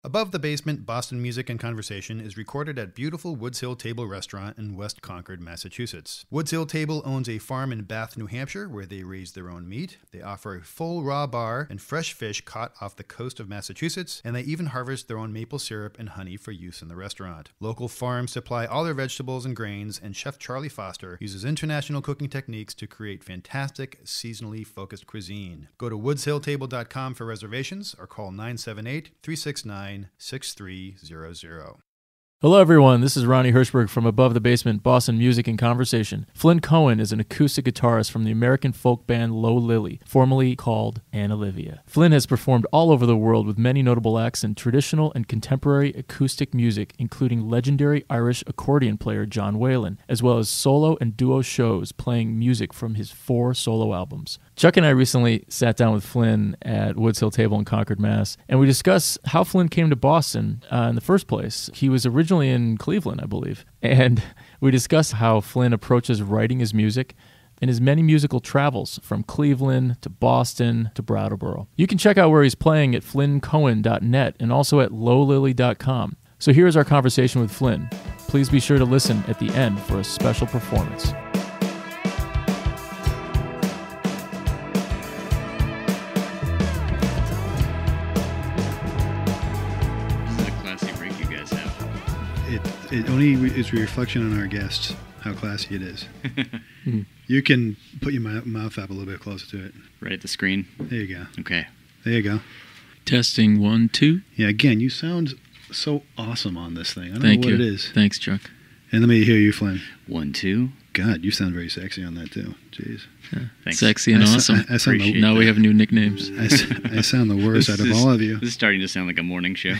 Above the Basement, Boston Music and Conversation is recorded at beautiful Woods Hill Table Restaurant in West Concord, Massachusetts. Woods Hill Table owns a farm in Bath, New Hampshire, where they raise their own meat. They offer a full raw bar and fresh fish caught off the coast of Massachusetts, and they even harvest their own maple syrup and honey for use in the restaurant. Local farms supply all their vegetables and grains, and Chef Charlie Foster uses international cooking techniques to create fantastic, seasonally focused cuisine. Go to woodshilltable.com for reservations or call 978-369-6300. Hello everyone, this is Ronnie Hirschberg from Above the Basement, Boston Music and Conversation. Flynn Cohen is an acoustic guitarist from the American folk band Low Lily, formerly called Annalivia. Flynn has performed all over the world with many notable acts in traditional and contemporary acoustic music, including legendary Irish accordion player John Whelan, as well as solo and duo shows playing music from his 4 solo albums. Chuck and I recently sat down with Flynn at Woods Hill Table in Concord, Mass., and we discussed how Flynn came to Boston in the first place. He was originally in Cleveland, I believe, and we discussed how Flynn approaches writing his music and his many musical travels from Cleveland to Boston to Brattleboro. You can check out where he's playing at flynncohen.net and also at lowlily.com. So here's our conversation with Flynn. Please be sure to listen at the end for a special performance. It only is a reflection on our guests how classy it is. You can put your mouth up a little bit closer to it. Right at the screen? There you go. Okay. There you go. Testing 1, 2. Yeah, again, you sound so awesome on this thing. I don't Thank know you. what it is. Thanks, Chuck. And let me hear you, Flynn. 1, 2. God, you sound very sexy on that, too. Jeez. Yeah. Thanks. Sexy and awesome. Now we have new nicknames. I sound the worst out of all of you. This is starting to sound like a morning show.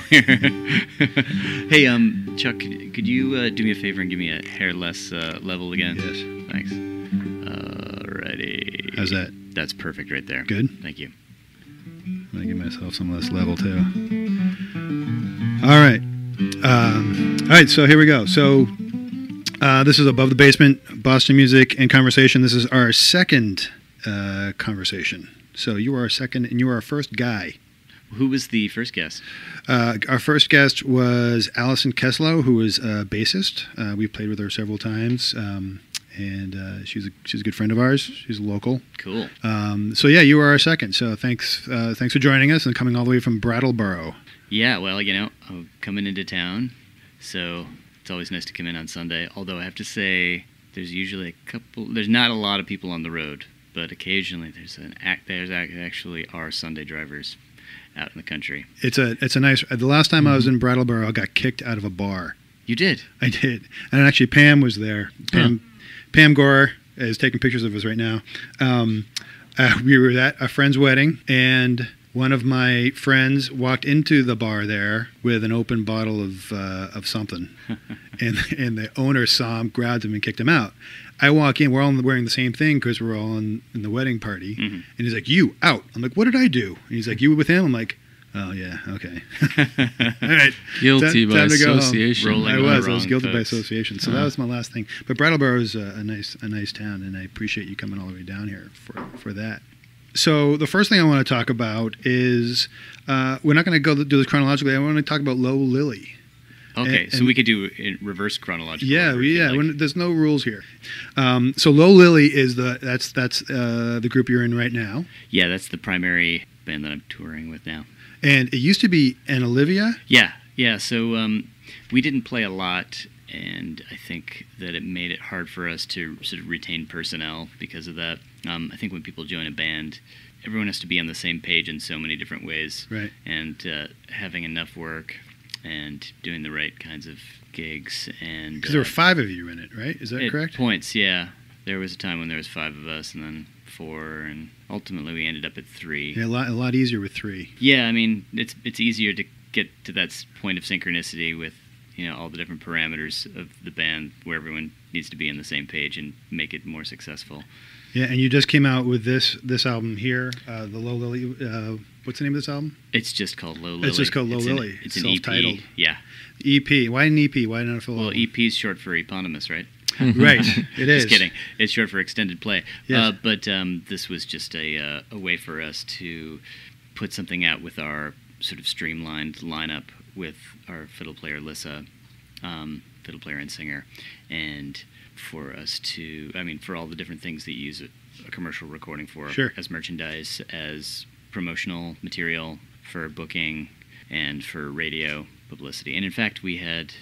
Hey, Chuck, could you do me a favor and give me a hair less level again? Yes. Thanks. Alrighty. How's that? That's perfect right there. Good? Thank you. I'm going to give myself some less level, too. All right. All right, so here we go. So this is Above the Basement, Boston Music and Conversation. This is our second conversation. So you are our second, and you are our first guy. Who was the first guest? Our first guest was Allison Keslow, who was a bassist. We've played with her several times, and she's a good friend of ours. She's local. Cool. So yeah, you are our second. So thanks for joining us and coming all the way from Brattleboro. Yeah, well, I'm coming into town, so it's always nice to come in on Sunday. Although I have to say, there's usually there's not a lot of people on the road, but occasionally there's actually are Sunday drivers out in the country. It's a nice. The last time I was in Brattleboro, I got kicked out of a bar. You did? I did, and actually Pam was there. Pam Gore is taking pictures of us right now. We were at a friend's wedding, and one of my friends walked into the bar there with an open bottle of something, and the owner saw him, grabbed him, and kicked him out. I walk in, we're all wearing the same thing because we're all in the wedding party, and he's like, "You out?" I'm like, "What did I do?" And he's like, "You were with him?" I'm like, "Oh yeah, okay." All right, Guilty by association. I was guilty by association. So that was my last thing. But Brattleboro is a nice town, and I appreciate you coming all the way down here for that. So the first thing I want to talk about is we're not going to do this chronologically. I want to talk about Low Lily. Okay, so we could do it in reverse chronological. Yeah, order, there's no rules here. So Low Lily is that's the group you're in right now. Yeah, that's the primary band that I'm touring with now. And it used to be Annalivia. Yeah. So we didn't play a lot, and I think that it made it hard for us to sort of retain personnel because of that. I think when people join a band, everyone has to be on the same page in so many different ways. Right. And having enough work and doing the right kinds of gigs. And because there were 5 of you in it, right? Is that correct? Points, yeah. There was a time when there was 5 of us, and then 4, and ultimately we ended up at 3. Yeah, a lot easier with 3. Yeah, I mean, it's easier to get to that point of synchronicity with all the different parameters of the band where everyone needs to be on the same page and make it more successful. Yeah, and you just came out with this album here, the Low Lily. What's the name of this album? It's just called Low Lily. It's just called Low Lily. It's an self-titled. EP. Yeah. EP. Why an EP? Why not a full album? Well, EP is short for eponymous, right? Right. It is. Just kidding. It's short for extended play. Yes. But this was just a way for us to put something out with our sort of streamlined lineup with our fiddle player, Lissa, fiddle player and singer, and for us to, for all the different things that you use a commercial recording for, sure, as merchandise, as promotional material for booking, and for radio publicity. And in fact, we had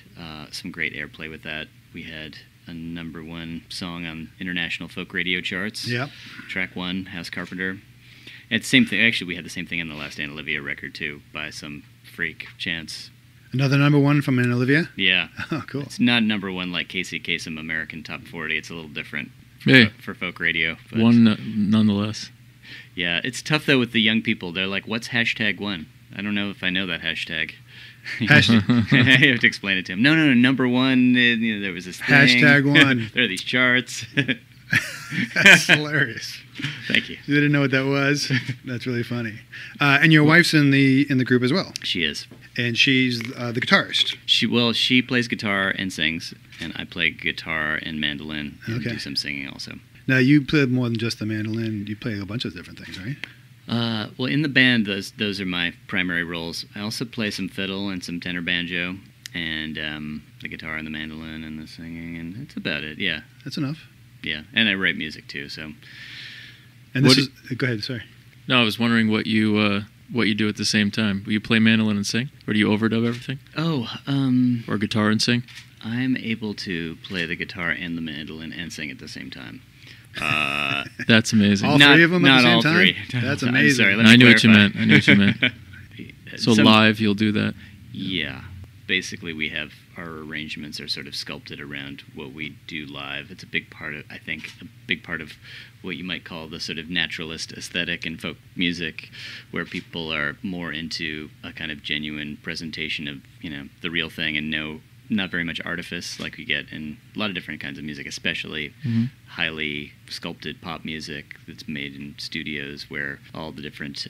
some great airplay with that. We had a #1 song on international folk radio charts. Yep. Track 1, House Carpenter. And same thing. Actually, we had the same thing on the last Annalivia record too, by some freak chance. Another #1 from Annalivia? Yeah. Oh, cool. It's not #1 like Casey Kasem American Top 40. It's a little different for folk radio. But one nonetheless. Yeah, it's tough though with the young people. They're like, "What's #1?" I don't know if I know that hashtag. Hashtag. You have to explain it to him. No, #1. There was this thing. #1. There are these charts. That's hilarious. Thank you. You didn't know what that was? That's really funny. And your wife's in the group as well. She is. And she's the guitarist. She plays guitar and sings, and I play guitar and mandolin and do some singing also. Now, you play more than just the mandolin. You play a bunch of different things, right? Well, in the band, those are my primary roles. I also play some fiddle and some tenor banjo, and the guitar and the mandolin and the singing, and that's about it. Yeah, that's enough. Yeah, and I write music too. So, and this is go ahead. Sorry. No, I was wondering what you do at the same time. Will you play mandolin and sing, or do you overdub everything? Or guitar and sing? I'm able to play the guitar and the mandolin and sing at the same time. That's amazing. All three of them at the same not all time? three. That's amazing. I'm sorry, I knew what you meant. So live, you'll do that? Yeah. Basically, we have our arrangements are sort of sculpted around what we do live. It's a big part of, I think, what you might call the sort of naturalist aesthetic in folk music, where people are more into a kind of genuine presentation of, the real thing and not very much artifice like we get in a lot of different kinds of music, especially highly sculpted pop music that's made in studios where all the different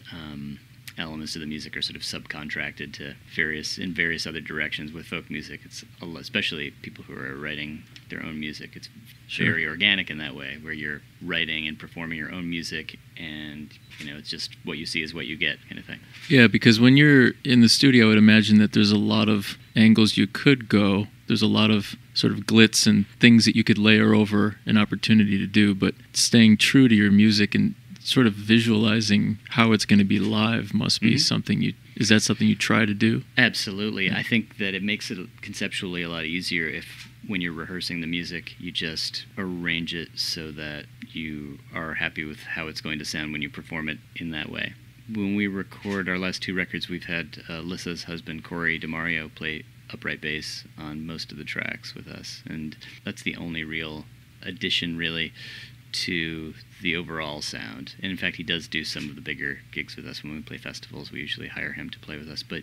elements of the music are sort of subcontracted to various other directions. With folk music, it's especially people who are writing their own music. It's very organic in that way, where you're writing and performing your own music, and it's just what you see is what you get, kind of thing. Yeah, because when you're in the studio, I would imagine that there's a lot of angles you could go. There's a lot of sort of glitz and things that you could layer over an opportunity to do, but staying true to your music and sort of visualizing how it's going to be live must be something is that something you try to do? Absolutely. I think that it makes it conceptually a lot easier if when you're rehearsing the music, you just arrange it so that you are happy with how it's going to sound when you perform it in that way. When we record our last 2 records, we've had Lissa's husband, Corey DeMario, play upright bass on most of the tracks with us, and that's the only real addition, really, to the overall sound. And in fact, he does do some of the bigger gigs with us. When we play festivals, we usually hire him to play with us, but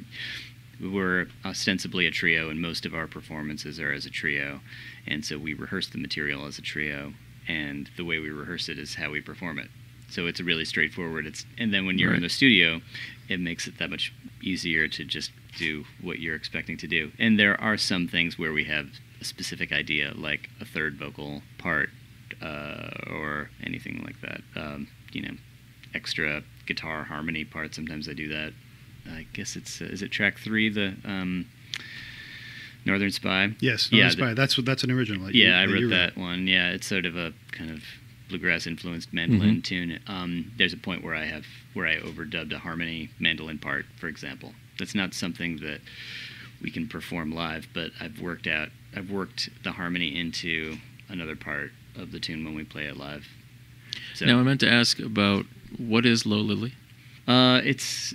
we're ostensibly a trio, and most of our performances are as a trio, and so we rehearse the material as a trio, and the way we rehearse it is how we perform it. So it's really straightforward. And then when you're in the studio, it makes it that much easier to just do what you're expecting to do. And there are some things where we have a specific idea, like a third vocal part, or anything like that. Extra guitar harmony part. Sometimes I do that. I guess is it track 3, the Northern Spy? Yes, Northern Spy. That's an original. I wrote that one. Yeah, it's sort of a kind of bluegrass influenced mandolin tune. There's a point where I overdubbed a harmony mandolin part, for example. That's not something that we can perform live, but I've worked the harmony into another part of the tune when we play it live. So, now I meant to ask about what is Low Lily? It's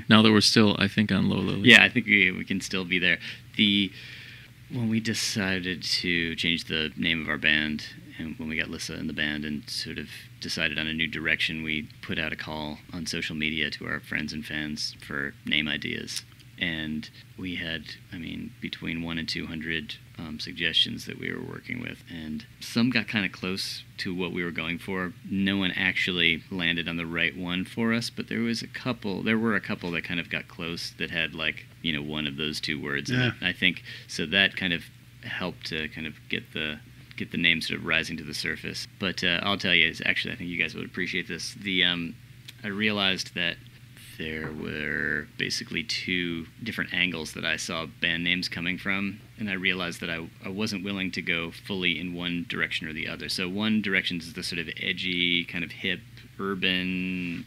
now that we're still, I think, on Low Lily. Yeah, I think we can still be there. When we decided to change the name of our band, and when we got Lissa in the band and sort of decided on a new direction, we put out a call on social media to our friends and fans for name ideas. And we had, between 100 and 200 suggestions that we were working with. And some got kind of close to what we were going for. No one actually landed on the right one for us, but there were a couple that kind of got close that had one of those 2 words in it. I think, so that kind of helped to kind of get the name sort of rising to the surface. But I'll tell you, I think you guys would appreciate this. I realized that there were basically two different angles that I saw band names coming from, and I realized that I wasn't willing to go fully in one direction or the other. So one direction is the sort of edgy, kind of hip, urban,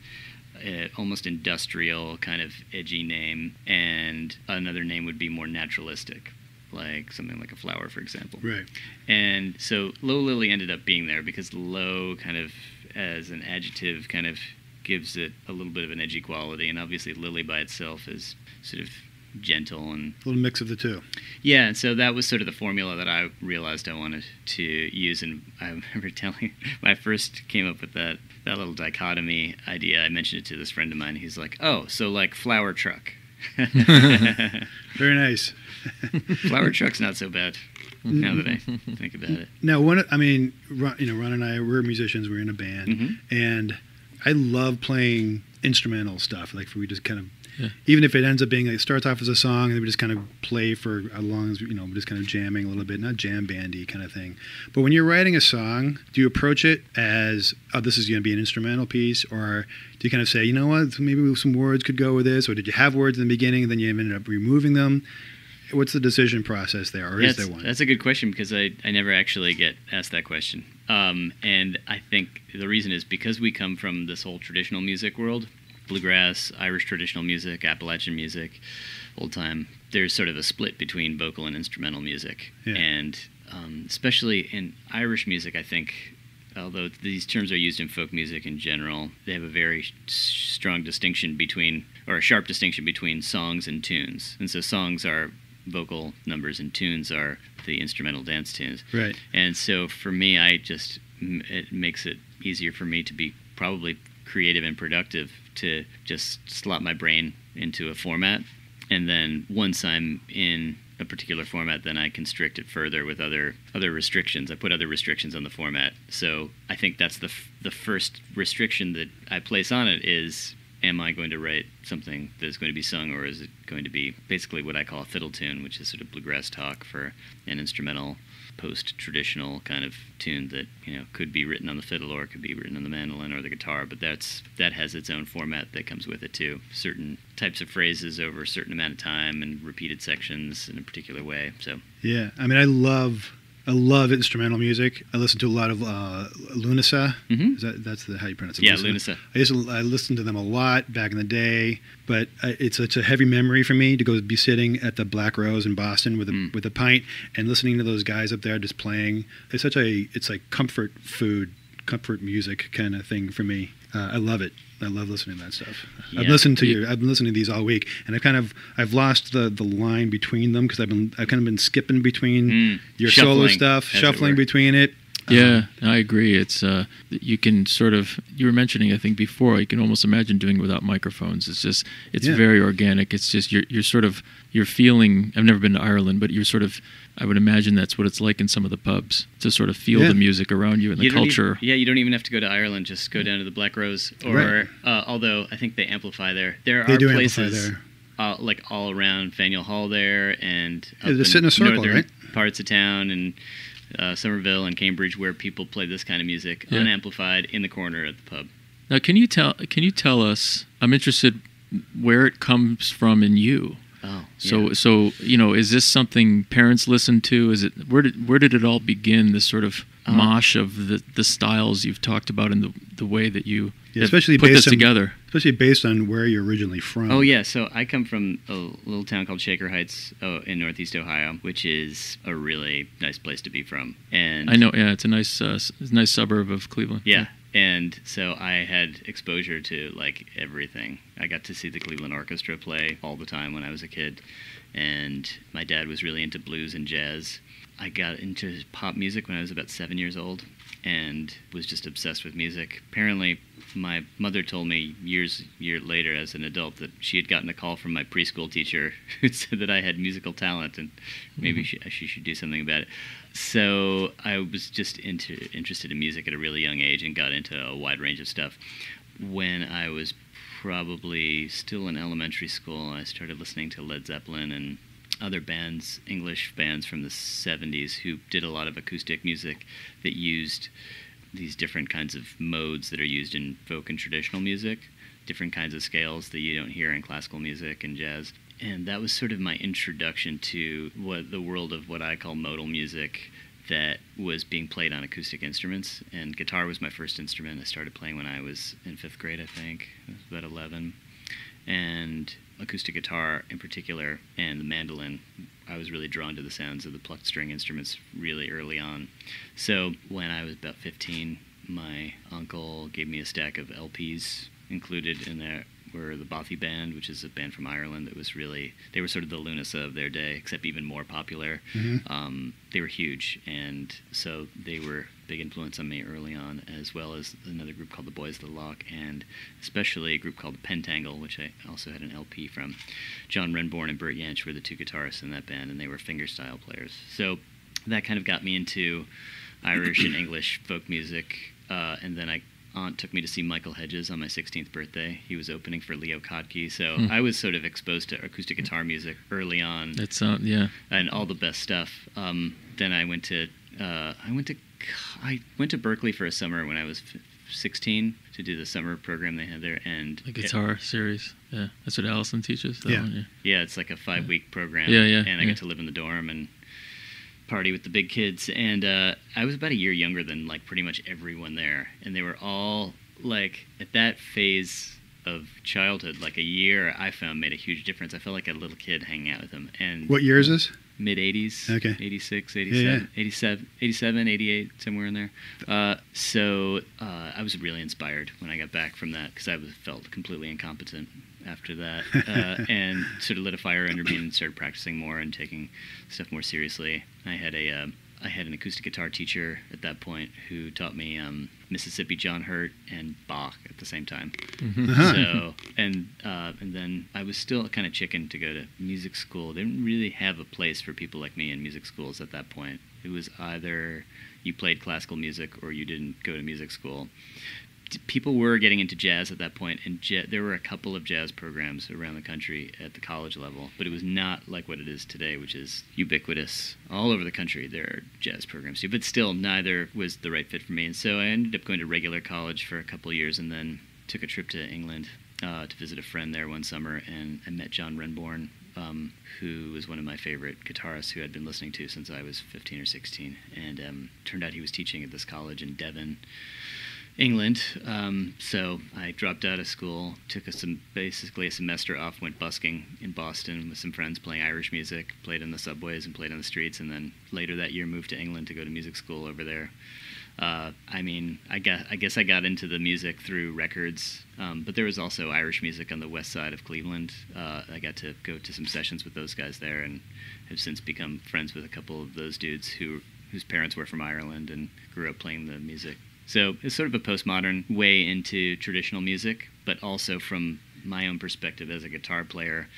almost industrial kind of edgy name, and another name would be more naturalistic, like something like a flower, for example. Right. And so Low Lily ended up being there because low kind of as an adjective kind of gives it a little bit of an edgy quality, and obviously lily by itself is sort of gentle and a little mix of the two. Yeah, and so that was sort of the formula that I realized I wanted to use. And I remember telling, when I first came up with that little dichotomy idea, I mentioned it to this friend of mine. He's like, "Oh, so like flower truck." Very nice. Flower truck's not so bad now that I think about it. Now, Ron and I, we're musicians. We're in a band, and I love playing instrumental stuff. Like we just kind of, even if it ends up being like it starts off as a song, and then we just kind of play for as long as we're just kind of jamming a little bit, not jam bandy kind of thing. But when you're writing a song, do you approach it as, oh, this is going to be an instrumental piece, or do you kind of say, you know what, maybe some words could go with this, or did you have words in the beginning and then you ended up removing them? What's the decision process there, or is there one? That's a good question, because I never actually get asked that question. And I think the reason is because we come from this whole traditional music world, bluegrass, Irish traditional music, Appalachian music, old time. There's sort of a split between vocal and instrumental music. Yeah. And especially in Irish music, I think, although these terms are used in folk music in general, they have a very strong distinction between, or a sharp distinction between songs and tunes. And so songs are vocal numbers and tunes are the instrumental dance tunes. Right. And so for me, it makes it easier for me to be probably creative and productive to just slot my brain into a format. And then once I'm in a particular format, then I constrict it further with other restrictions. I put other restrictions on the format. So I think that's the first restriction that I place on it is, am I going to write something that is going to be sung, or is it going to be basically what I call a fiddle tune, which is sort of bluegrass talk for an instrumental, post-traditional kind of tune that could be written on the fiddle, or it could be written on the mandolin or the guitar. But that has its own format that comes with it too. Certain types of phrases over a certain amount of time and repeated sections in a particular way. So yeah, I mean, I love instrumental music. I listen to a lot of Lunasa. That's how you pronounce it? Yeah, Lunasa. I listened to them a lot back in the day, but it's a heavy memory for me to go be sitting at the Black Rose in Boston with a pint and listening to those guys up there just playing. It's like comfort food, comfort music kind of thing for me. I love it. I love listening to that stuff. Yeah. I've been listening to these all week, and I've lost the line between them because I've kind of been skipping between your solo stuff, shuffling between it. Yeah, I agree. It's you can sort of, you were mentioning, I think before, you can almost imagine doing it without microphones. It's very organic. It's just you're feeling. I've never been to Ireland, but you're sort of, I would imagine that's what it's like in some of the pubs, to sort of feel the music around you and the culture. You don't even have to go to Ireland. Just go down to the Black Rose, or although I think they amplify there. There are places like all around Faneuil Hall there, and up they sit in a circle, northern right? parts of town, and Somerville and Cambridge, where people play this kind of music unamplified in the corner at the pub. Now, can you tell us? I'm interested where it comes from in you. Oh, so is this something parents listen to? Is it where did it all begin? This sort of mosh of the styles you've talked about and the way that you especially put this together. Especially based on where you're originally from. Oh yeah, so I come from a little town called Shaker Heights in Northeast Ohio, which is a really nice place to be from. And I know, it's a nice suburb of Cleveland. Yeah. And so I had exposure to like everything. I got to see the Cleveland Orchestra play all the time when I was a kid, and my dad was really into blues and jazz. I got into pop music when I was about 7 years old and was just obsessed with music. Apparently, my mother told me years later as an adult that she had gotten a call from my preschool teacher who said that I had musical talent and maybe she should do something about it. So I was just interested in music at a really young age and got into a wide range of stuff. When I was probably still in elementary school, I started listening to Led Zeppelin and other bands, English bands from the 70s who did a lot of acoustic music that used these different kinds of modes that are used in folk and traditional music. different kinds of scales that you don't hear in classical music and jazz. And that was sort of my introduction to the world of what I call modal music that was being played on acoustic instruments. And guitar was my first instrument. I started playing when I was in 5th grade, I think. I was about 11. And acoustic guitar in particular, and the mandolin, I was really drawn to the sounds of the plucked string instruments really early on. So when I was about 15, my uncle gave me a stack of LPs. Included in there were the Bothy Band, which is a band from Ireland that was really, they were sort of the Lunasa of their day, except even more popular. They were huge, and so they were a big influence on me early on, as well as another group called the Boys of the Lock, and especially a group called the Pentangle, which I also had an LP from. John Renborn and Bert Jansch were the 2 guitarists in that band, and they were fingerstyle players. So that kind of got me into Irish and English folk music, and then aunt took me to see Michael Hedges on my 16th birthday. He was opening for Leo Kottke, so I was sort of exposed to acoustic guitar music early on. And all the best stuff. Then I went to Berkeley for a summer when I was 16 to do the summer program they had there, and the guitar series. Yeah, that's what Allison teaches. Yeah, it's like a 5-week program. And I got to live in the dorm and party with the big kids, and I was about a year younger than like pretty much everyone there, and they were all like at that phase of childhood, like a year I found made a huge difference. I felt like a little kid hanging out with them. And what year is this? Mid-80s. Okay. 86, 87, 87, 88, somewhere in there. So I was really inspired when I got back from that, because I felt completely incompetent after that, and sort of lit a fire under me and started practicing more and taking stuff more seriously. I had an acoustic guitar teacher at that point who taught me Mississippi John Hurt and Bach at the same time. So and then I was still kind of chicken to go to music school. They didn't really have a place for people like me in music schools at that point. It was either you played classical music or you didn't go to music school. People were getting into jazz at that point, and there were a couple of jazz programs around the country at the college level, but it was not like what it is today, which is ubiquitous. All over the country there are jazz programs too, but still neither was the right fit for me. And so I ended up going to regular college for a couple of years, and then took a trip to England to visit a friend there one summer, and I met John Renborn, who was one of my favorite guitarists who I'd been listening to since I was 15 or 16, and turned out he was teaching at this college in Devon, England. So I dropped out of school, took basically a semester off, went busking in Boston with some friends playing Irish music, played in the subways and played on the streets, and then later that year moved to England to go to music school over there. I guess I got into the music through records, but there was also Irish music on the west side of Cleveland. I got to go to some sessions with those guys there, and have since become friends with a couple of those dudes whose parents were from Ireland and grew up playing the music. So it's sort of a postmodern way into traditional music, but also from my own perspective as a guitar player,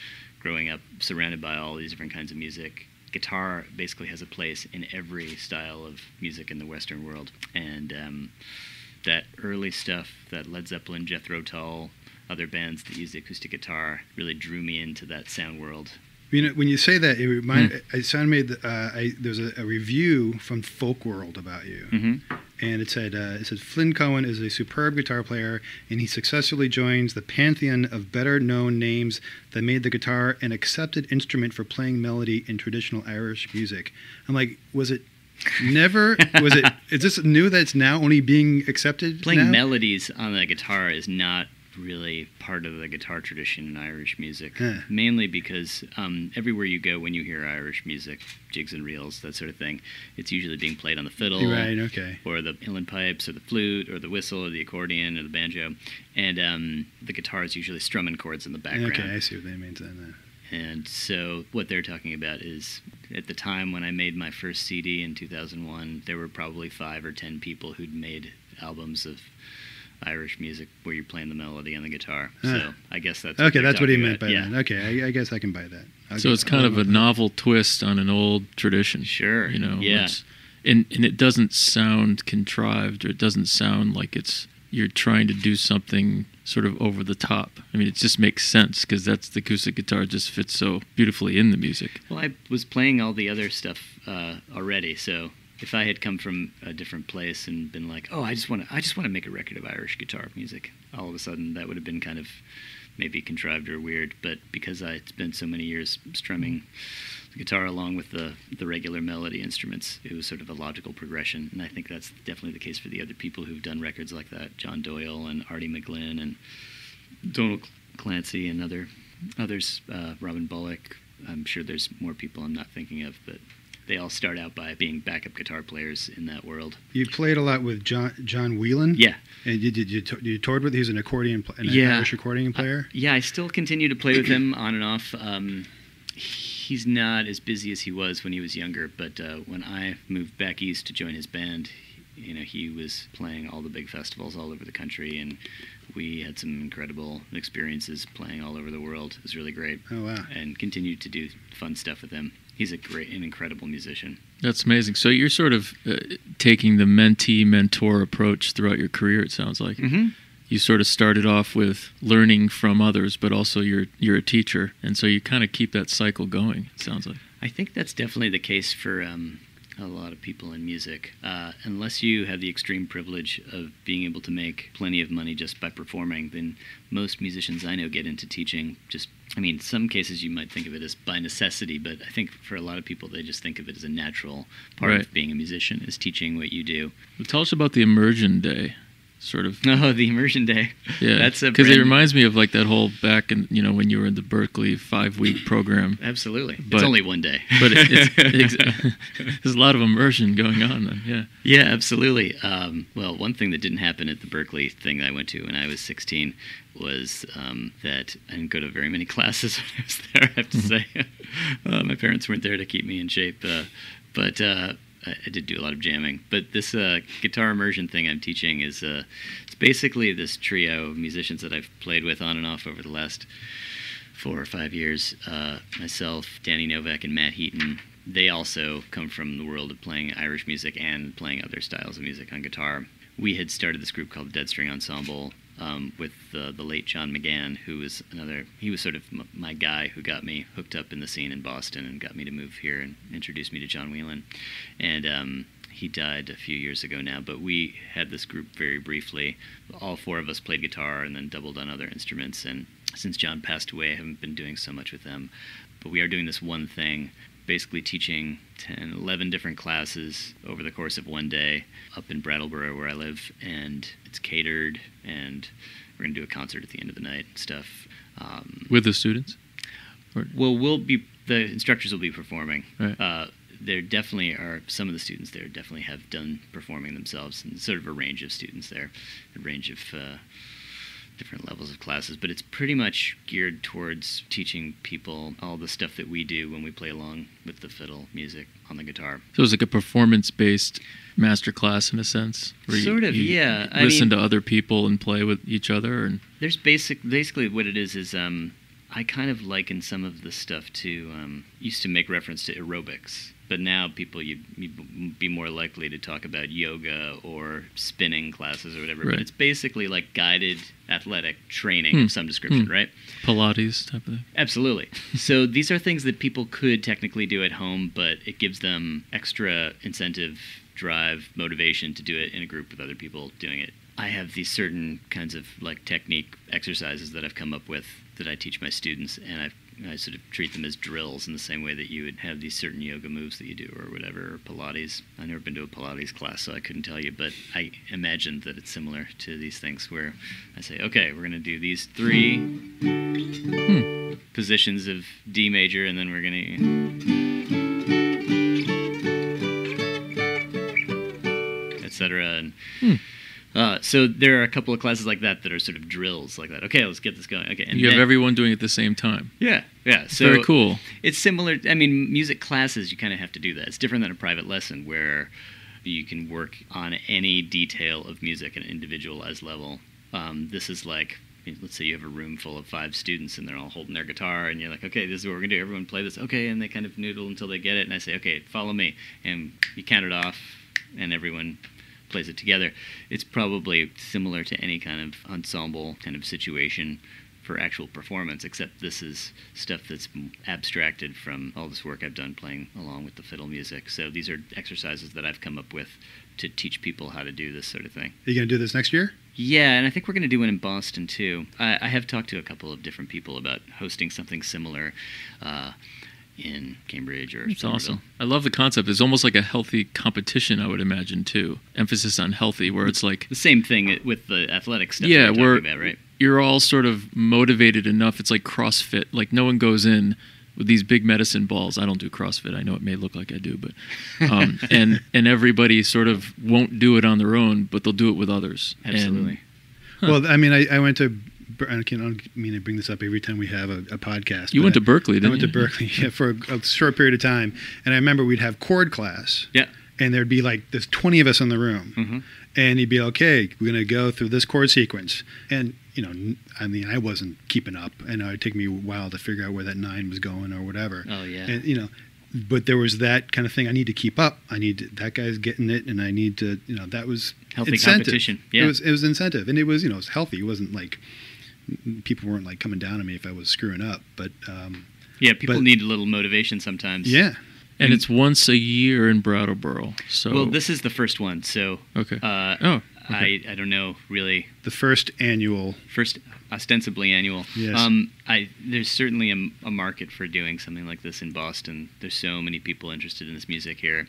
growing up surrounded by all these different kinds of music. Guitar basically has a place in every style of music in the Western world. And that early stuff, that Led Zeppelin, Jethro Tull, other bands that use the acoustic guitar really drew me into that sound world. You know, when you say that, there's a review from Folk World about you, and it said Flynn Cohen is a superb guitar player, and he successfully joins the pantheon of better-known names that made the guitar an accepted instrument for playing melody in traditional Irish music. I'm like, is this new that it's now only being accepted? Playing melodies on the guitar is not really part of the guitar tradition in Irish music, mainly because everywhere you go when you hear Irish music, jigs and reels, that sort of thing, it's usually being played on the fiddle, or the uilleann pipes, or the flute, or the whistle, or the accordion, or the banjo, and the guitar is usually strumming chords in the background. Okay, I see what they mean by that. And so what they're talking about is, at the time when I made my first CD in 2001, there were probably 5 or 10 people who'd made albums of Irish music where you're playing the melody on the guitar. So I guess that's okay. That's what he meant by that. Okay, I guess I can buy that. So it's kind of a novel twist on an old tradition. Sure. You know. Yeah. And it doesn't sound contrived, or it doesn't sound like you're trying to do something sort of over the top. I mean, it just makes sense because the acoustic guitar just fits so beautifully in the music. Well, I was playing all the other stuff already, so if I had come from a different place and been like, oh, I just want to make a record of Irish guitar music, all of a sudden that would have been kind of maybe contrived or weird. But because I spent so many years strumming the guitar along with the regular melody instruments, it was sort of a logical progression. And I think that's definitely the case for the other people who've done records like that, John Doyle and Artie McGlynn and Donald Clancy and others, Robin Bullock. I'm sure there's more people I'm not thinking of, but they all start out by being backup guitar players in that world. You played a lot with John Whelan? Yeah. And you toured with? He was an Irish accordion player? Yeah, I still continue to play with him on and off. He's not as busy as he was when he was younger, but when I moved back east to join his band, he was playing all the big festivals all over the country, and we had some incredible experiences playing all over the world. It was really great. Oh, wow. And continued to do fun stuff with him. He's an incredible musician. That's amazing. So you're sort of taking the mentee-mentor approach throughout your career, it sounds like. Mm-hmm. You sort of started off with learning from others, but also you're a teacher, and so you kind of keep that cycle going, it sounds like. I think that's definitely the case for a lot of people in music. Unless you have the extreme privilege of being able to make plenty of money just by performing, then most musicians I know get into teaching some cases you might think of it as by necessity, but I think for a lot of people they just think of it as a natural part Right. of being a musician, is teaching what you do. Well, tell us about the immersion day, sort of. Oh, the immersion day. Yeah, That's because it reminds me of like that whole back in, when you were in the Berkeley 5-week program. Absolutely. But- it's only one day. But there's a lot of immersion going on then, yeah. Yeah, absolutely. Well, one thing that didn't happen at the Berkeley thing that I went to when I was 16 was that I didn't go to very many classes when I was there, I have to say. My parents weren't there to keep me in shape, but I did do a lot of jamming. But this guitar immersion thing I'm teaching is it's basically this trio of musicians that I've played with on and off over the last 4 or 5 years. Myself, Danny Novak, and Matt Heaton. They also come from the world of playing Irish music and playing other styles of music on guitar. We had started this group called Dead String Ensemble with the late John McGann, who was he was sort of my guy who got me hooked up in the scene in Boston and got me to move here and introduced me to John Whelan. And he died a few years ago now, but we had this group very briefly. All 4 of us played guitar and then doubled on other instruments, and since John passed away, I haven't been doing so much with them. But we are doing this one thing, basically teaching 10, 11 different classes over the course of one day up in Brattleboro where I live, and it's catered, and we're going to do a concert at the end of the night and stuff. With the students? Well, the instructors will be performing. Right. There definitely are some of the students there definitely have done performing themselves, and sort of a range of students there, a range of different levels of classes, but it's pretty much geared towards teaching people all the stuff that we do when we play along with the fiddle music on the guitar. So it's like a performance-based master class in a sense? Where Sort of, you yeah. Listen to other people and play with each other? And There's basically what it is I kind of liken some of the stuff to, used to make reference to aerobics, but now people, you'd be more likely to talk about yoga or spinning classes or whatever. Right. But it's basically like guided athletic training of some description, right? Pilates type of thing? Absolutely. So these are things that people could technically do at home, but it gives them extra incentive, drive, motivation to do it in a group with other people doing it. I have these certain kinds of like technique exercises that I've come up with that I teach my students, and I sort of treat them as drills in the same way that you would have these certain yoga moves that you do or whatever, or Pilates. I've never been to a Pilates class, so I couldn't tell you, but I imagine that it's similar to these things where I say, okay, we're going to do these 3 positions of D major, and then we're going to, etc. And so there are a couple of classes like that are sort of drills like that. Okay, let's get this going. Okay, and you have everyone doing it at the same time. Yeah. So very cool. It's similar. I mean, music classes, you kind of have to do that. It's different than a private lesson where you can work on any detail of music at an individualized level. This is like, let's say you have a room full of 5 students and they're all holding their guitar, and you're like, okay, this is what we're going to do. Everyone play this. Okay, and they kind of noodle until they get it, and I say, okay, follow me. And you count it off, and everyone plays it together. It's probably similar to any kind of ensemble kind of situation, for actual performance, except this is stuff that's abstracted from all this work I've done playing along with the fiddle music. So these are exercises that I've come up with to teach people how to do this sort of thing. Are you going to do this next year? Yeah, and I think we're going to do one in Boston, too. I have talked to a couple of different people about hosting something similar in Cambridge or That's Somerville. awesome. I love the concept. It's almost like a healthy competition, I would imagine, too. Emphasis on healthy, where it's like... The same thing with the athletic stuff Yeah, that we're talking about, right? You're all sort of motivated enough. It's like CrossFit. Like, no one goes in with these big medicine balls. I don't do CrossFit. I know it may look like I do, but and everybody sort of won't do it on their own, but they'll do it with others. Absolutely. Well, I mean, I went to... I don't mean to bring this up every time we have a podcast. You went to Berkeley, didn't you? I went to Berkeley for a short period of time. And I remember we'd have chord class. Yeah. And there'd be like, there's 20 of us in the room. Mm-hmm. And he'd be, okay, we're going to go through this chord sequence. And, I mean, I wasn't keeping up. And it would take me a while to figure out where that 9 was going or whatever. Oh, yeah. And, but there was that kind of thing. I need to keep up. That guy's getting it. And I need to, that was Healthy incentive. competition. Yeah. It was incentive. And it was, it was healthy. It wasn't like... People weren't like coming down on me if I was screwing up, but people need a little motivation sometimes. Yeah, and it's once a year in Brattleboro. So this is the first one. So okay. I don't know really. The first ostensibly annual. Yes. There's certainly a market for doing something like this in Boston. There's so many people interested in this music here,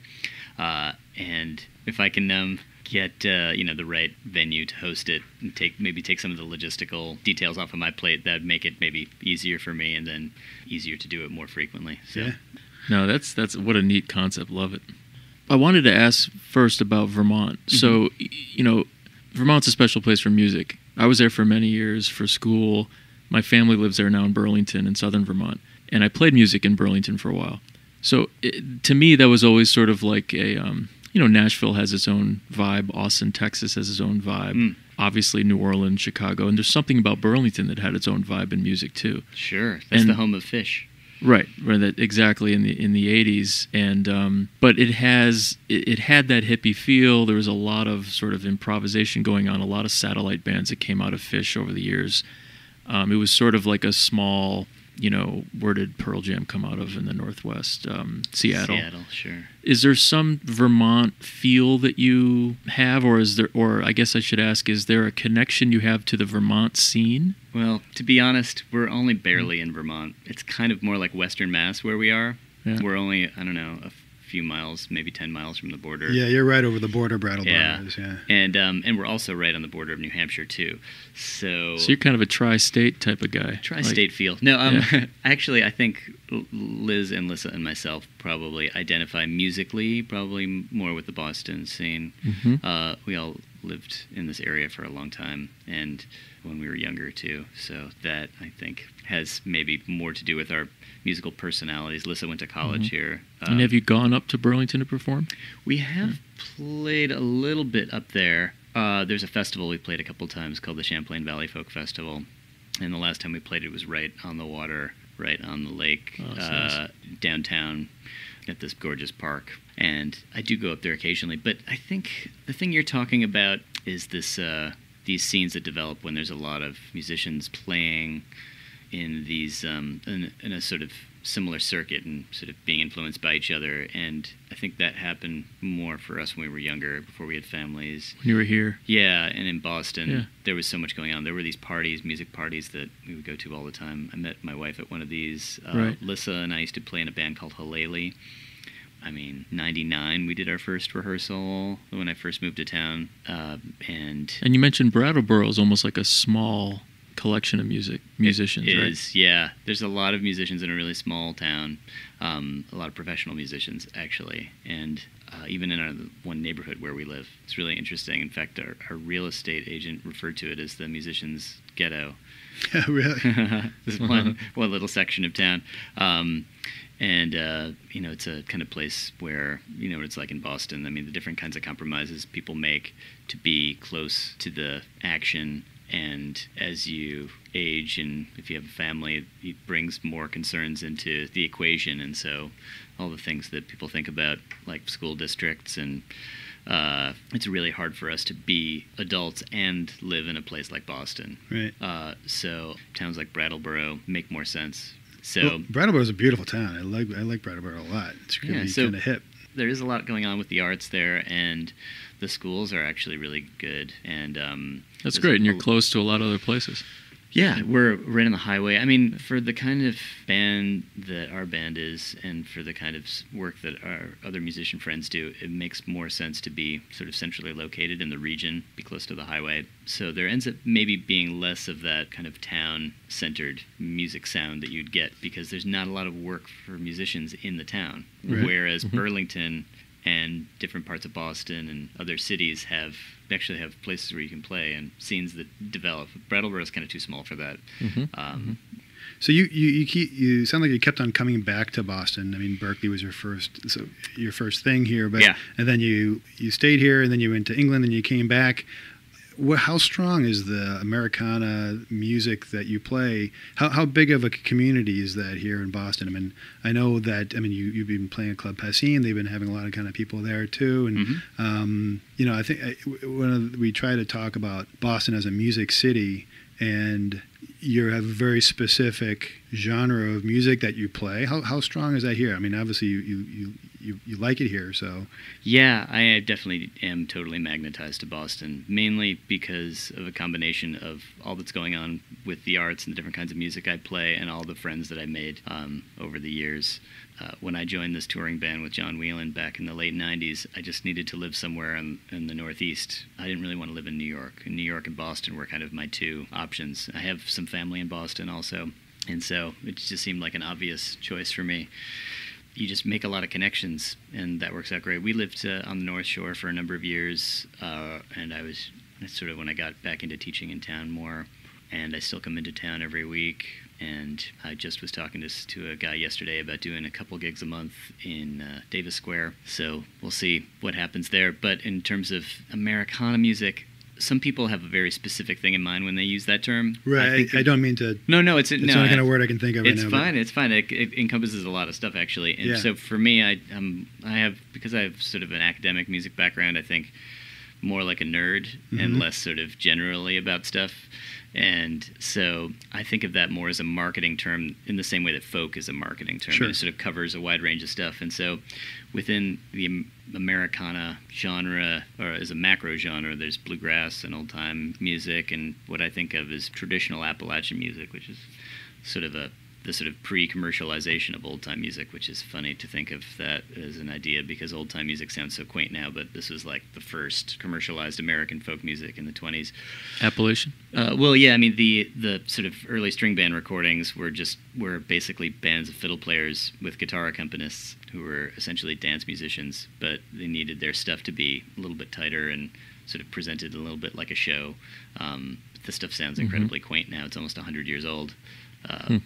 and if I can get the right venue to host it and take some of the logistical details off of my plate, that'd make it maybe easier for me and then easier to do it more frequently. So. Yeah. No, that's what a neat concept. Love it. I wanted to ask first about Vermont. Mm-hmm. So, Vermont's a special place for music. I was there for many years for school. My family lives there now in Burlington in southern Vermont. And I played music in Burlington for a while. So to me, that was always sort of like a... Nashville has its own vibe. Austin, Texas has its own vibe. Obviously, New Orleans, Chicago. And there's something about Burlington that had its own vibe in music, too. Sure. That's the home of Fish. Right. Exactly, in the 80s. And but it had that hippie feel. There was a lot of sort of improvisation going on, a lot of satellite bands that came out of Fish over the years. It was sort of like a small... where did Pearl Jam come out of in the Northwest? Seattle. Seattle, sure. Is there some Vermont feel that you have, or I guess I should ask, is there a connection you have to the Vermont scene? Well, to be honest, we're only barely in Vermont. It's kind of more like Western Mass where we are. Yeah. We're only, I don't know, a few miles, maybe 10 miles from the border. Yeah, you're right over the border, Brattleboro. Yeah. And we're also right on the border of New Hampshire too. So you're kind of a tri-state type of guy. Tri-state feel. No, actually, I think Liz and Lissa and myself probably identify musically probably more with the Boston scene. Mm-hmm. We all lived in this area for a long time, and when we were younger too. So that, I think, has maybe more to do with our musical personalities. Lissa went to college here. And have you gone up to Burlington to perform? We have played a little bit up there. There's a festival we played a couple times called the Champlain Valley Folk Festival. And the last time we played it was right on the water, right on the lake, nice. Downtown at this gorgeous park. And I do go up there occasionally. But I think the thing you're talking about is this these scenes that develop when there's a lot of musicians playing in these in a sort of similar circuit and sort of being influenced by each other. And I think that happened more for us when we were younger, before we had families. When you were here? Yeah, and in Boston, there was so much going on. There were these parties, music parties, that we would go to all the time. I met my wife at one of these. Right. Lissa and I used to play in a band called Halele. I mean, 99, we did our first rehearsal when I first moved to town. And you mentioned Brattleboro is almost like a small collection of musicians, it right? Is, yeah. There's a lot of musicians in a really small town, a lot of professional musicians, actually, and even in our one neighborhood where we live. It's really interesting. In fact, our real estate agent referred to it as the musicians' ghetto. Yeah, really? This is one little section of town. And it's a kind of place where, what it's like in Boston. I mean, the different kinds of compromises people make to be close to the action. And as you age, and if you have a family, it brings more concerns into the equation. And so all the things that people think about, like school districts and it's really hard for us to be adults and live in a place like Boston. Right. So towns like Brattleboro make more sense. So well, Brattleboro is a beautiful town. I like Brattleboro a lot. It's really kind of hip. There is a lot going on with the arts there, and the schools are actually really good. And that's great, and you're close to a lot of other places. Yeah, we're right on the highway. I mean, for the kind of band that our band is, and for the kind of work that our other musician friends do, it makes more sense to be sort of centrally located in the region, be close to the highway. So there ends up maybe being less of that kind of town-centered music sound that you'd get, because there's not a lot of work for musicians in the town. Right. Whereas Burlington and different parts of Boston and other cities actually have places where you can play and scenes that develop. Brattleboro is kind of too small for that. So you sound like you kept on coming back to Boston. I mean, Berkeley was your first thing here, but yeah. And then you stayed here, and then you went to England, and you came back. How strong is the Americana music that you play? How big of a community is that here in Boston? I mean, I know that you've been playing at Club Passim. They've been having a lot of kind of people there too, and I think we try to talk about Boston as a music city, and you have a very specific genre of music that you play. How strong is that here? I mean, obviously you like it here, so. Yeah, I definitely am totally magnetized to Boston, mainly because of a combination of all that's going on with the arts and the different kinds of music I play, and all the friends that I made over the years. When I joined this touring band with John Whelan back in the late 90s, I just needed to live somewhere in the Northeast. I didn't really want to live in New York. New York and Boston were kind of my two options. I have some family in Boston also, and so it just seemed like an obvious choice for me. You just make a lot of connections, and that works out great. We lived on the North Shore for a number of years, and that's sort of when I got back into teaching in town more, and I still come into town every week. And I just was talking to a guy yesterday about doing a couple gigs a month in Davis Square. So we'll see what happens there. But in terms of Americana music, some people have a very specific thing in mind when they use that term. Right. I don't mean to. No, it's not the kind of word I can think of right now. It's fine. It encompasses a lot of stuff, actually. And so for me, I have, because I have sort of an academic music background, I think more like a nerd and less sort of generally about stuff. And so I think of that more as a marketing term, in the same way that folk is a marketing term. Sure. It sort of covers a wide range of stuff. And so within the Americana genre, or as a macro genre, there's bluegrass and old-time music, and what I think of as traditional Appalachian music, which is sort of the sort of pre-commercialization of old-time music, which is funny to think of that as an idea, because old-time music sounds so quaint now, but this was like the first commercialized American folk music in the 20s. Appalachian? Well, yeah, I mean, the sort of early string band recordings were basically bands of fiddle players with guitar accompanists who were essentially dance musicians, but they needed their stuff to be a little bit tighter and sort of presented a little bit like a show. The stuff sounds incredibly quaint now. It's almost 100 years old.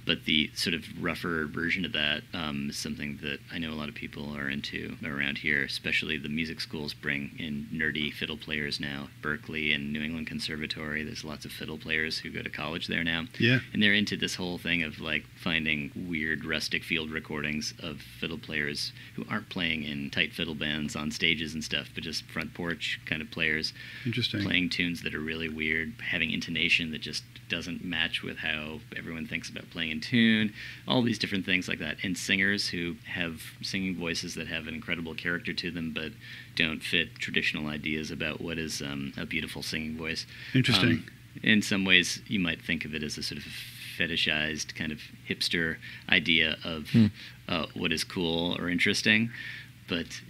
But the sort of rougher version of that is something that I know a lot of people are into around here, especially the music schools bring in nerdy fiddle players now. Berkeley and New England Conservatory, there's lots of fiddle players who go to college there now. Yeah. And they're into this whole thing of like finding weird rustic field recordings of fiddle players who aren't playing in tight fiddle bands on stages and stuff, but just front porch kind of players. Interesting. Playing tunes that are really weird, having intonation that just doesn't match with how everyone thinks about playing in tune, all these different things like that. And singers who have singing voices that have an incredible character to them but don't fit traditional ideas about what is a beautiful singing voice. Interesting. In some ways, you might think of it as a sort of fetishized kind of hipster idea of what is cool or interesting. But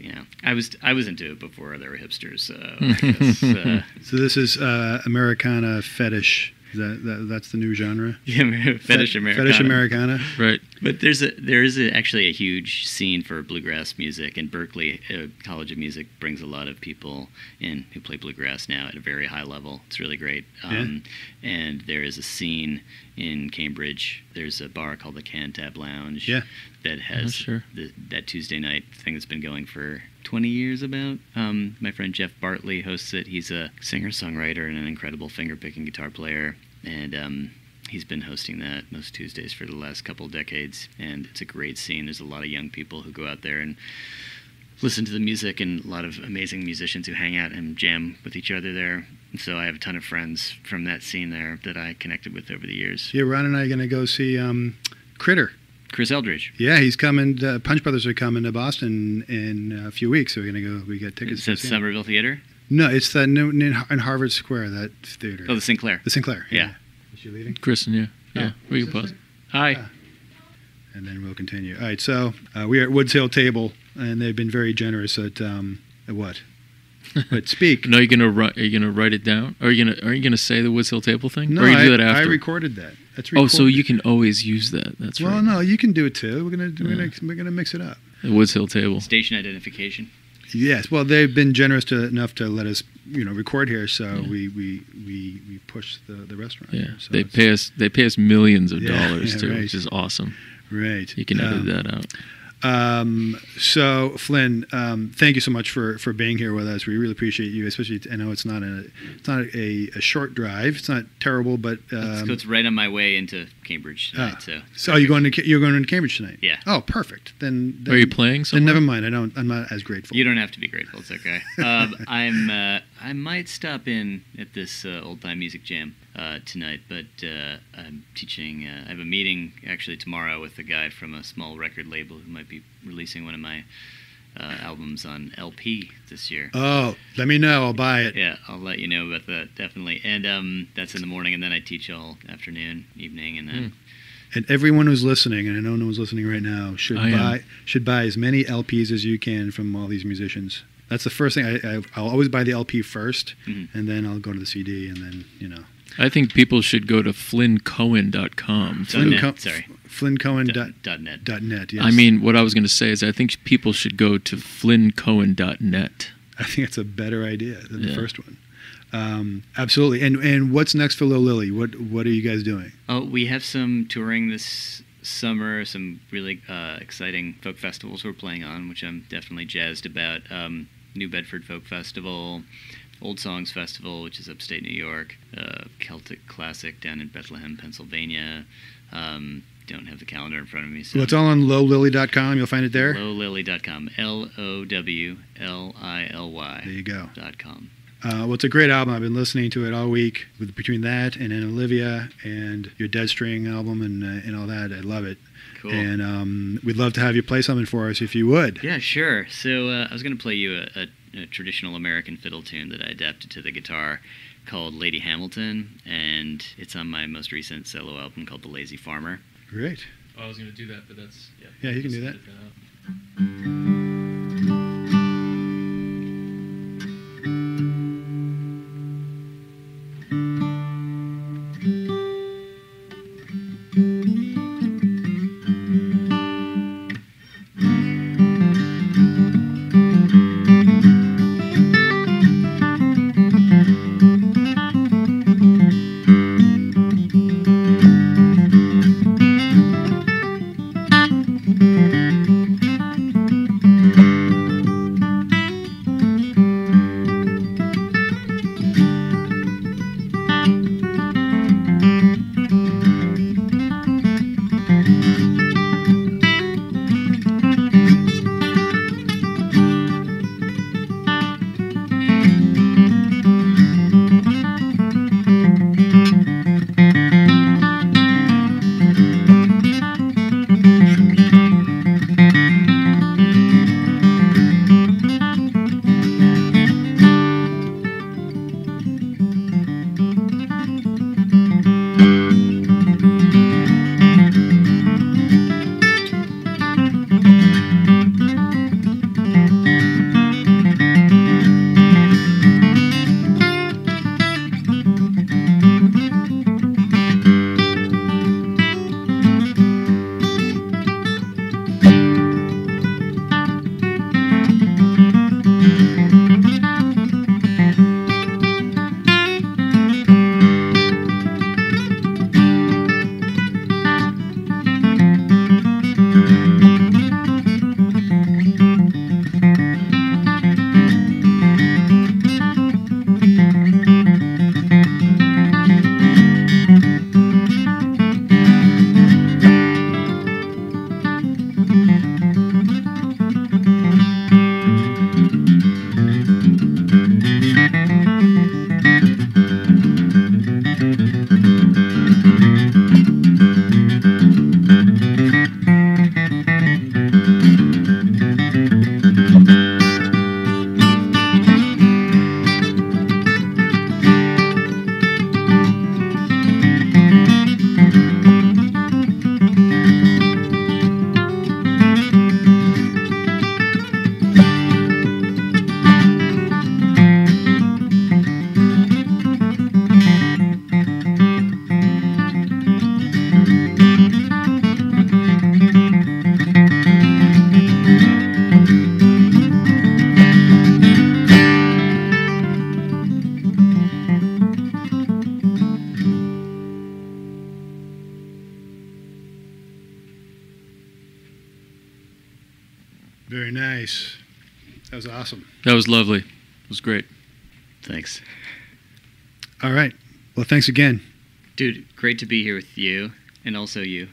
I was into it before there were hipsters. So I guess, so this is Americana fetish. That's the new genre? Yeah, Fetish Americana. Fetish Americana. Right. But there is actually a huge scene for bluegrass music, and Berkeley College of Music brings a lot of people in who play bluegrass now at a very high level. It's really great. And there is a scene in Cambridge. There's a bar called the Cantab Lounge that has that Tuesday night thing that's been going for 20 years about. My friend Jeff Bartley hosts it. He's a singer-songwriter and an incredible finger-picking guitar player. And he's been hosting that most Tuesdays for the last couple decades. And it's a great scene. There's a lot of young people who go out there and listen to the music, and a lot of amazing musicians who hang out and jam with each other there. And so I have a ton of friends from that scene there that I connected with over the years. Yeah, Ron and I are going to go see Critter. Chris Eldridge. Yeah, he's coming. Punch Brothers are coming to Boston in a few weeks, so we're going to go. We got tickets. Is that Somerville Theater? No, it's the new in Harvard Square, that theater. Oh, the Sinclair. The Sinclair. Yeah. Is she leaving? Kristen, yeah. Yeah, we can pause. Hi. Ah. And then we'll continue. All right, so we are at Woods Hill Table, and they've been very generous at what? But speak. No, are you gonna write it down? Are you gonna say the Woods Hill Table thing? No, or are you gonna do that after? I recorded that. That's recorded. Oh, so you can always use that. That's right. Well, no, you can do it too. We're gonna mix it up. The Woods Hill Table. Station identification. Yes. Well, they've been generous enough to let us, record here. So we push the restaurant. Yeah. Here, so They pay us millions of Yeah, dollars yeah, too, right. which is awesome. Right. You can edit that out. So Flynn, thank you so much for being here with us. We really appreciate you, especially. I know it's not a short drive. It's not terrible, but So it's right on my way into Cambridge tonight. So you're going to Cambridge tonight? Yeah. Oh, perfect. Then Are you playing somewhere? Then never mind. I'm not as grateful. You don't have to be grateful. It's okay. I might stop in at this old time music jam tonight, but I'm teaching. I have a meeting actually tomorrow with a guy from a small record label who might be releasing one of my albums on LP this year. Oh, let me know. I'll buy it. Yeah, I'll let you know about that, definitely. And that's in the morning, and then I teach all afternoon, evening, and then... And everyone who's listening, and I know no one's listening right now, should buy as many LPs as you can from all these musicians. That's the first thing. I'll always buy the LP first, and then I'll go to the CD, and then, I think people should go to flynncohen.com. FlynnCohen.net. Yes. I mean, what I was going to say is I think people should go to flynncohen.net. I think it's a better idea than the first one. Absolutely. And what's next for Low Lily? What are you guys doing? Oh, we have some touring this summer, some really exciting folk festivals we're playing on, which I'm definitely jazzed about. New Bedford Folk Festival, Old Songs Festival, which is upstate New York, Celtic Classic down in Bethlehem, Pennsylvania. Don't have the calendar in front of me. So Well, it's all on lowlily.com. You'll find it there. Lowlily.com. LOWLILY. There you go. .com. Well, it's a great album. I've been listening to it all week. Between that and Annalivia and your Dead String album and all that, I love it. Cool. And we'd love to have you play something for us if you would. Yeah, sure. So I was going to play you a traditional American fiddle tune that I adapted to the guitar called Lady Hamilton, and it's on my most recent solo album called The Lazy Farmer. Great. I was going to do that, but that's... Yeah, you can do that. Very nice. That was awesome. That was lovely. It was great. Thanks. All right. Well, thanks again. Dude, great to be here with you, and also you.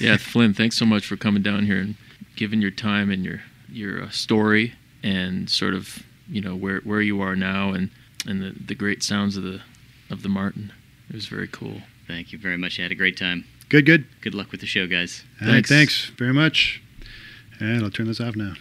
Yeah, Flynn, thanks so much for coming down here and giving your time and your story and sort of, where you are now and the great sounds of the Martin. It was very cool. Thank you very much. I had a great time. Good. Good luck with the show, guys. All right, thanks very much. And I'll turn this off now.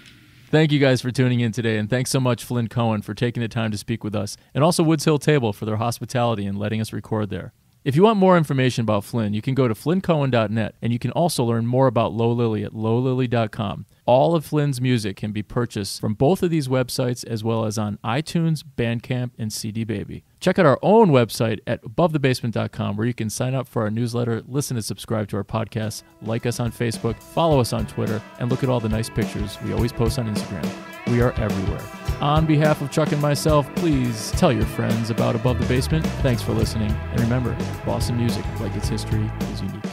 Thank you guys for tuning in today, and thanks so much, Flynn Cohen, for taking the time to speak with us, and also Woods Hill Table for their hospitality and letting us record there. If you want more information about Flynn, you can go to flynncohen.net, and you can also learn more about Low Lily at lowlily.com. All of Flynn's music can be purchased from both of these websites, as well as on iTunes, Bandcamp, and CD Baby. Check out our own website at abovethebasement.com, where you can sign up for our newsletter, listen and subscribe to our podcast, like us on Facebook, follow us on Twitter, and look at all the nice pictures we always post on Instagram. We are everywhere. On behalf of Chuck and myself, please tell your friends about Above the Basement. Thanks for listening. And remember, Boston music, like its history, is unique.